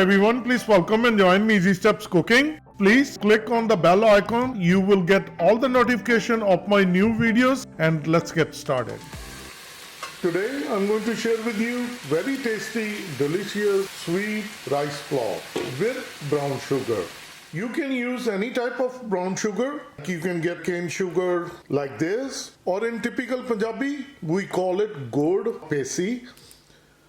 everyone, please welcome and join me Easy Steps Cooking. Please click on the bell icon. You will get all the notification of my new videos, and let's get started. Today I'm going to share with you very tasty, delicious, sweet rice flour with brown sugar. You can use any type of brown sugar. You can get cane sugar like this, or in typical Punjabi, we call it gud pesi.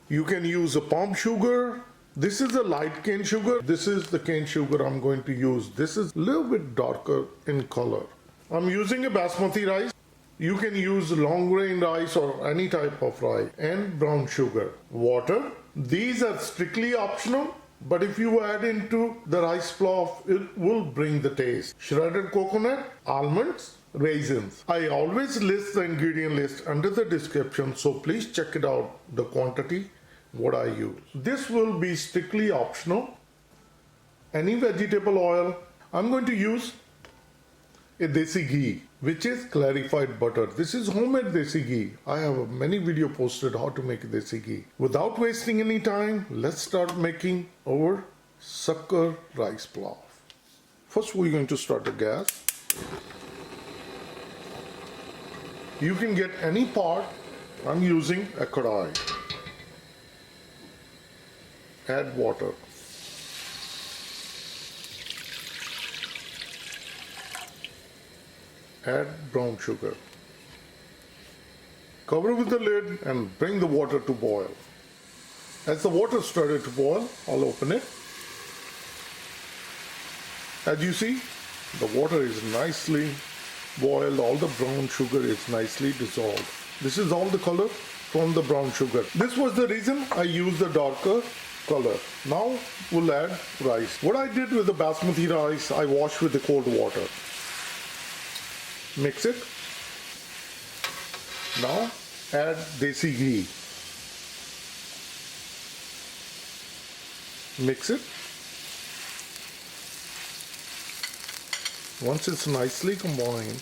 You can use a palm sugar. This is a light cane sugar. This is the cane sugar I'm going to use. This is a little bit darker in color. I'm using a basmati rice. You can use long grain rice or any type of rice, and brown sugar. Water. These are strictly optional, but if you add into the rice flour, it will bring the taste. Shredded coconut, almonds, raisins. I always list the ingredient list under the description, so please check it out, the quantity, what I use. This will be strictly optional. Any vegetable oil. I'm going to use a desi ghee, which is clarified butter. This is homemade desi ghee. I have many videos posted how to make desi ghee. Without wasting any time, let's start making our sucker rice flour. First, we're going to start the gas. You can get any pot. I'm using a kadai. Add water. Add brown sugar. Cover with the lid and bring the water to boil. As the water started to boil, I'll open it. As you see, the water is nicely boiled. All the brown sugar is nicely dissolved. This is all the color from the brown sugar. This was the reason I used the darker color. Now we'll add rice. What I did with the basmati rice, I washed with the cold water. Mix it. Now add desi ghee. Mix it. Once it's nicely combined,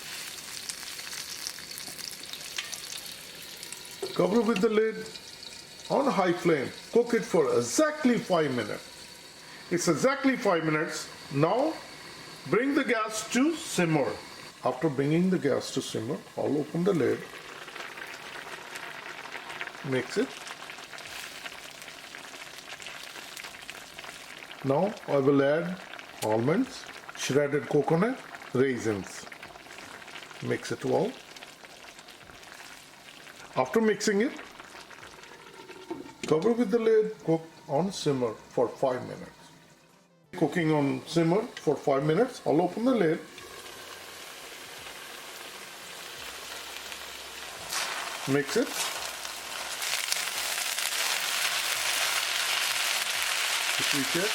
cover with the lid on high flame. Cook it for exactly 5 minutes. It's exactly 5 minutes. Now bring the gas to simmer. After bringing the gas to simmer, I'll open the lid, mix it. Now I will add almonds, shredded coconut, raisins. Mix it well. After mixing it, cover with the lid, cook on simmer for 5 minutes. Cooking on simmer for 5 minutes, I'll open the lid. Mix it. If you check,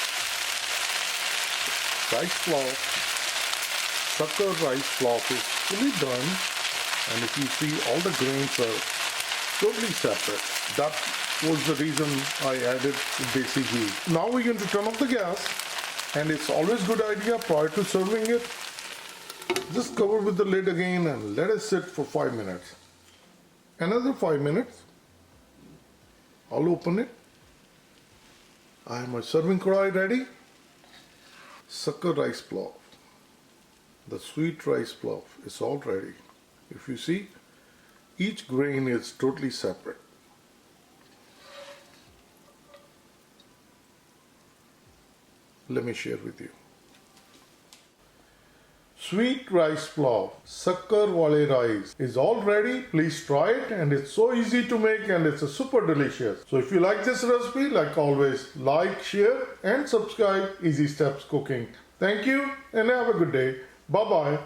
rice flour, sucker rice flour is fully done, and if you see, all the grains are totally separate. That was the reason I added desi ghee. Now we're going to turn off the gas, and it's always good idea prior to serving it, just cover with the lid again and let it sit for 5 minutes. Another 5 minutes, I'll open it. I have my serving kadai ready. Sucker rice flour. The sweet rice flour is all ready. If you see, each grain is totally separate. Let me share with you. Sweet rice flour, Gurwale rice is all ready. Please try it, and it's so easy to make, and it's a super delicious. So if you like this recipe, like always, like, share and subscribe Easy Steps Cooking. Thank you and have a good day. Bye-bye.